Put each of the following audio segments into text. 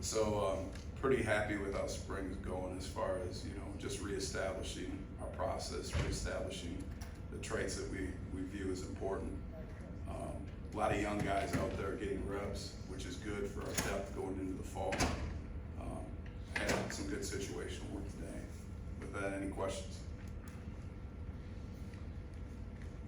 So pretty happy with how spring's going as far as, just reestablishing our process, reestablishing the traits that we view as important. A lot of young guys out there getting reps, which is good for our depth going into the fall. Had some good situational work today. With that, any questions?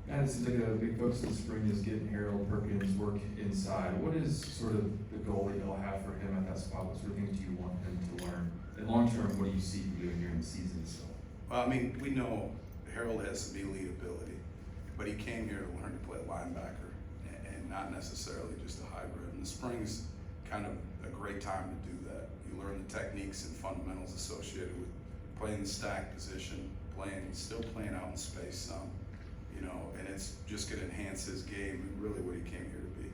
And it seems like a big focus in the spring is getting Harold Perkins work inside. What is sort of the goal that you'll have for him at that spot? What sort of things do you want him to learn? And long term, what do you see him doing during the season? So, Well, I mean, we know Harold has some elite ability, but he came here to learn to play linebacker and not necessarily just a hybrid. And the spring's kind of a great time to do that. You learn the techniques and fundamentals associated with playing the stack position, still playing out in space some. And it's just going to enhance his game and really what he came here to be.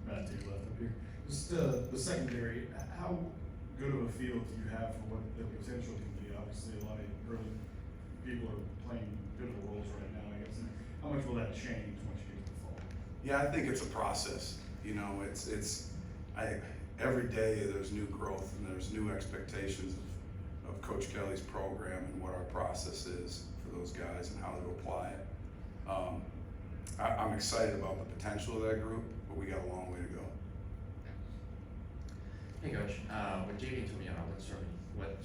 Matt, to your left up here. Just the secondary, how good of a feel do you have for what the potential can be? Obviously, a lot of early people are playing good roles right now, I guess. And how much will that change once you get to the fall? Yeah, I think it's a process. Every day there's new growth and there's new expectations of Coach Kelly's program and what our process is for those guys and how to apply it. I'm excited about the potential of that group, but we got a long way to go. Hey Coach, with JD Tomiano, what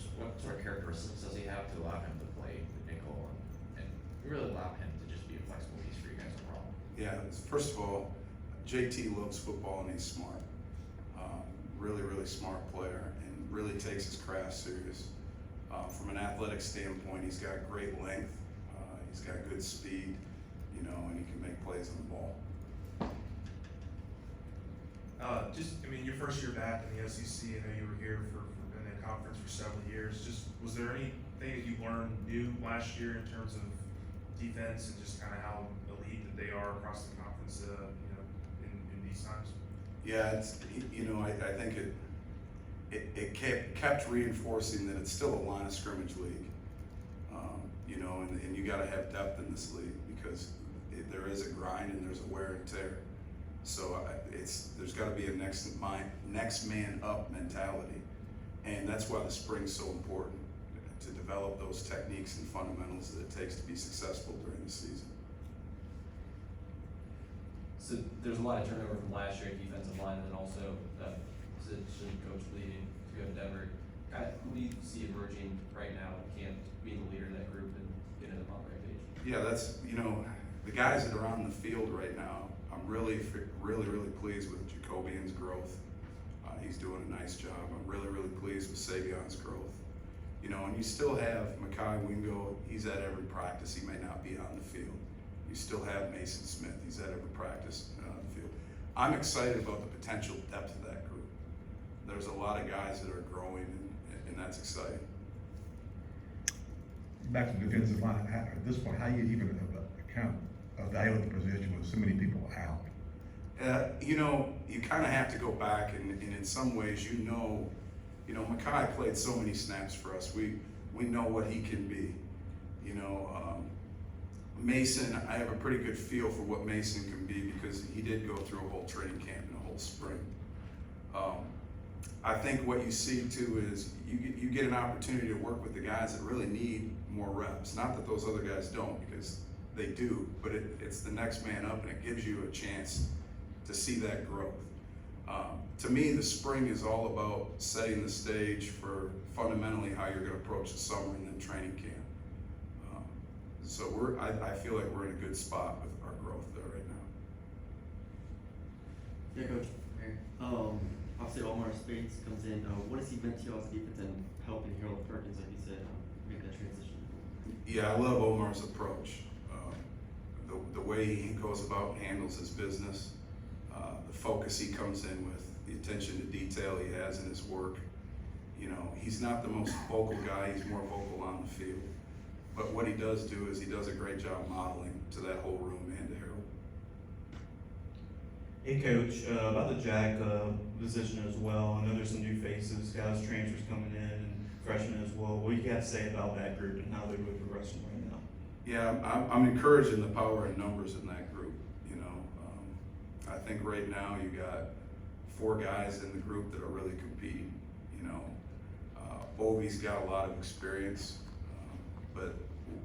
sort of characteristics does he have to allow him to play the nickel and really allow him to just be a flexible piece for you guys overall? Yeah, first of all, JT loves football and he's smart. Really, really smart player and really takes his craft serious. From an athletic standpoint, he's got great length, he's got good speed, and he can make plays on the ball. Your first year back in the SEC, I know you were here for in the conference for several years. Was there anything that you learned new last year in terms of defense and just kind of how elite that they are across the conference, in these times? Yeah, I think it kept reinforcing that it's still a line of scrimmage league, and you got to have depth in this league because there is a grind and there's a wear and tear. So there's got to be a next man up mentality, and that's why the spring's so important to develop those techniques and fundamentals that it takes to be successful during the season. So there's a lot of turnover from last year at defensive line, and then also position coach leading to go to Denver. Who do you see emerging right now at camp being the leader of that group and getting them on the right page? Yeah, that's the guys that are on the field right now. I'm really pleased with Jacobian's growth. He's doing a nice job. I'm really pleased with Savion's growth. And you still have Makai Wingo. He's at every practice. He may not be on the field. You still have Mason Smith. He's at every practice on the field. I'm excited about the potential depth of that group. There's a lot of guys that are growing, and that's exciting. Back to the defensive line, at this point, how do you even evaluate the position with so many people out? You kind of have to go back, and in some ways, Makai played so many snaps for us. We know what he can be. Mason, I have a pretty good feel for what Mason can be because he did go through a whole training camp and a whole spring. I think what you see too is you get an opportunity to work with the guys that really need more reps. Not that those other guys don't, because they do, but it's the next man up, and it gives you a chance to see that growth. To me, the spring is all about setting the stage for fundamentally how you're going to approach the summer and then training camp. So I feel like we're in a good spot with our growth there right now. Yeah, Coach. Obviously, Omar Spades comes in. What has he meant to y'all's defense and helping Harold Perkins, like you said, make that transition? Yeah, I love Omar's approach. The way he goes about and handles his business, the focus he comes in with, the attention to detail he has in his work. He's not the most vocal guy. He's more vocal on the field. But what he does do is he does a great job modeling to that whole room and to Harold. Hey Coach, about the jack position as well, I know there's some new faces, guys, transfers coming in, and freshmen as well. What do you got to say about that group and how they're really progressing right now? Yeah, I'm encouraging the power and numbers in that group. I think right now you got 4 guys in the group that are really competing, you know. Ovi's got a lot of experience, but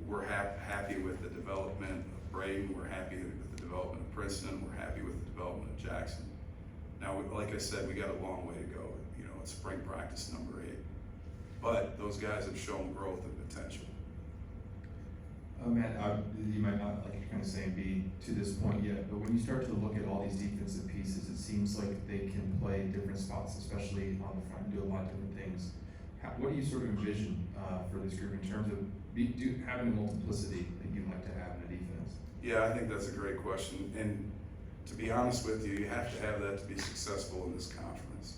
we're happy with the development of Braden, we're happy with the development of Princeton, we're happy with the development of Jackson. Now, like I said, we got a long way to go, you know, it's spring practice number 8. But those guys have shown growth and potential. Matt, you might not, like you're kind of saying, be to this point yet, but when you start to look at all these defensive pieces, it seems like they can play different spots, especially on the front, and do a lot of different things. What do you sort of envision for this group in terms of having a multiplicity that you'd like to have in a defense? Yeah, I think that's a great question. And to be honest with you, you have to have that to be successful in this conference.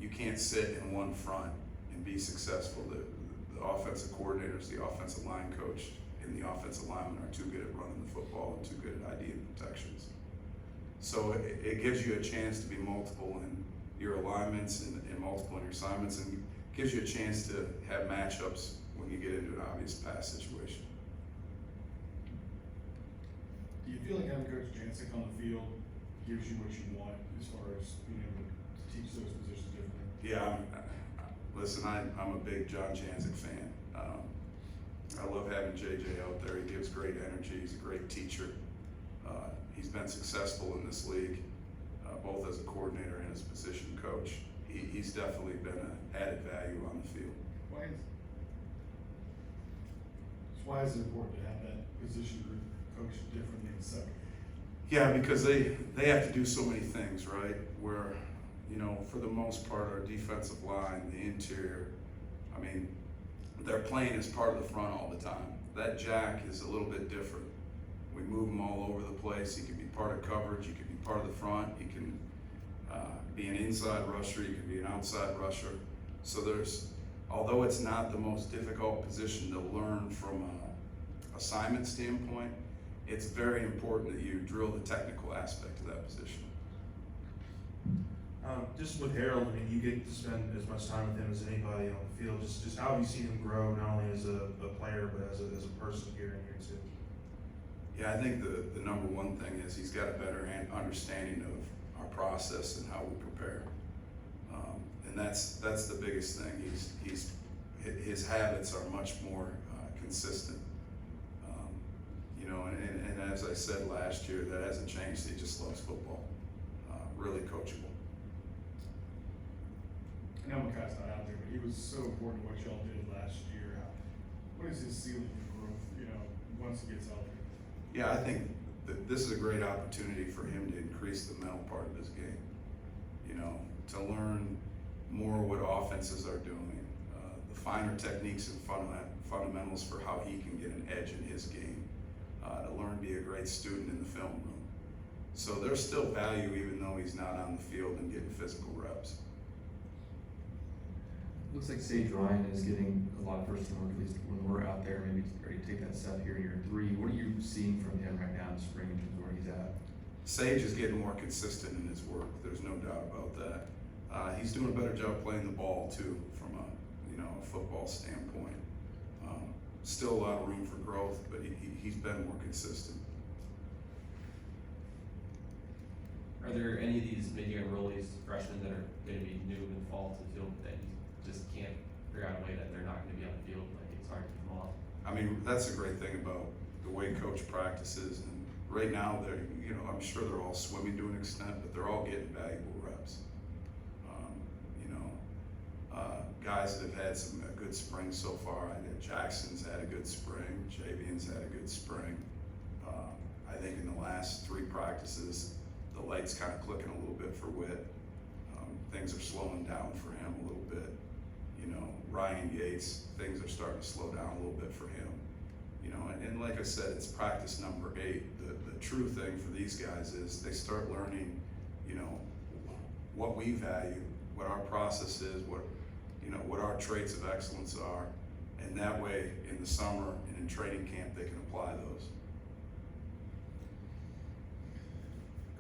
You can't sit in one front and be successful. The offensive coordinators, the offensive line coach, and the offensive linemen are too good at running the football and too good at ID and protections. So it gives you a chance to be multiple in your alignments and multiple in your assignments, and gives you a chance to have matchups when you get into an obvious pass situation. Do you feel like having Coach Jancic on the field gives you what you want as far as being able to teach those positions differently? Yeah, listen, I'm a big John Jancic fan. I love having JJ out there. He gives great energy. He's a great teacher. He's been successful in this league, both as a coordinator and as a position coach. He's definitely been an added value on the field. Why is it important to have that position group coached differently in second? Yeah, because they have to do so many things, right? Where, you know, for the most part, our defensive line, the interior, I mean, they're playing as part of the front all the time. That jack is a little bit different. We move him all over the place. He can be part of coverage. He can be part of the front. He can be an inside rusher. He can be an outside rusher. So although it's not the most difficult position to learn from an assignment standpoint, it's very important that you drill the technical aspect of that position. Just with Harold, I mean, you get to spend as much time with him as anybody on the field. Just how have you seen him grow, not only as a player, but as a person here in year 2? Yeah, I think the number one thing is he's got a better understanding of our process and how we prepare. And that's the biggest thing. His habits are much more consistent. You know, and as I said last year, that hasn't changed. He just loves football. Really coachable. I know Makai's not out there, but he was so important to what y'all did last year. What is his ceiling for growth, you know, once he gets out there? Yeah, I think that this is a great opportunity for him to increase the mental part of his game. You know, to learn more what offenses are doing, the finer techniques and fundamentals for how he can get an edge in his game, to learn to be a great student in the film room. So there's still value even though he's not on the field and getting physical reps. Looks like Sage Ryan is getting a lot of first team work, at least when we're out there, maybe ready to take that step here in year 3. What are you seeing from him right now in the spring in terms of where he's at? Sage is getting more consistent in his work. There's no doubt about that. He's doing a better job playing the ball too, from a football standpoint. Still a lot of room for growth, but he's been more consistent. Are there any of these mid-year enrollees, freshmen, that are going to be new in the fall to the field that you just can't figure out a way that they're not going to be on the field? Like, it's hard to keep them off. I mean, that's a great thing about the way coach practices. And right now, I'm sure they're all swimming to an extent, but they're all getting valuable reps. Guys that have had a good spring so far. I know Jackson's had a good spring. Javian's had a good spring. I think in the last 3 practices, the light's kind of clicking a little bit for Witt. Things are slowing down for him a little bit. You know, Ryan Yates, things are starting to slow down a little bit for him. You know, and like I said, it's practice number 8. The true thing for these guys is they start learning, you know, what we value, what our process is, what our traits of excellence are, and that way in the summer and in training camp they can apply those.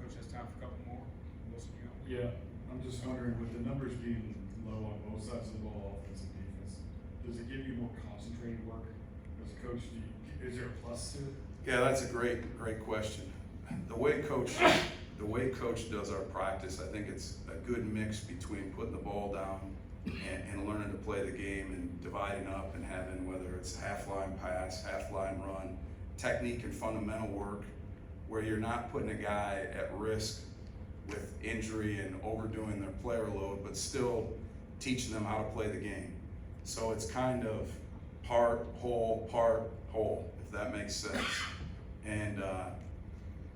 Coach, has time for a couple more. Wilson, you got one? Yeah, I'm just wondering, with the numbers being low on both sides of the ball, offense and defense, does it give you more concentrated work as a coach? Is there a plus to it? Yeah, that's a great question. The way coach the way Coach does our practice, I think it's a good mix between putting the ball down and learning to play the game and dividing up and having, whether it's half line pass, half line run, technique and fundamental work, where you're not putting a guy at risk with injury and overdoing their player load, but still teaching them how to play the game. So it's kind of part whole, if that makes sense. And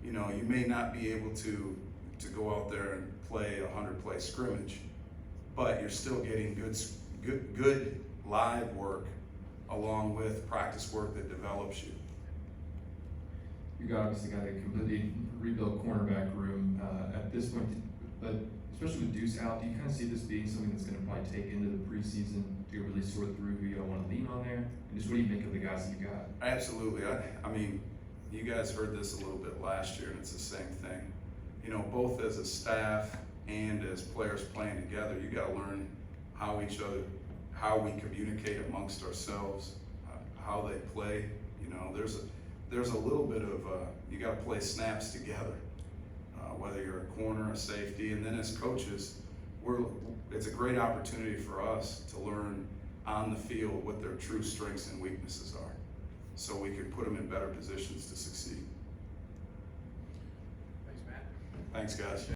you know, you may not be able to go out there and play a 100-play scrimmage, but you're still getting good live work along with practice work that develops you. You got obviously got a completely rebuilt cornerback room at this point, but especially with Deuce out, do you kind of see this being something that's going to probably take into the preseason to really sort through who you don't want to lean on there? And just what do you think of the guys that you got? Absolutely. I mean, you guys heard this a little bit last year, and it's the same thing. You know, both as a staff and as players playing together, you got to learn how we communicate amongst ourselves, how they play. You know, there's a little bit of you got to play snaps together, whether you're a corner, a safety, and then as coaches, it's a great opportunity for us to learn on the field what their true strengths and weaknesses are, so we can put them in better positions to succeed. Thanks, Matt. Thanks, guys.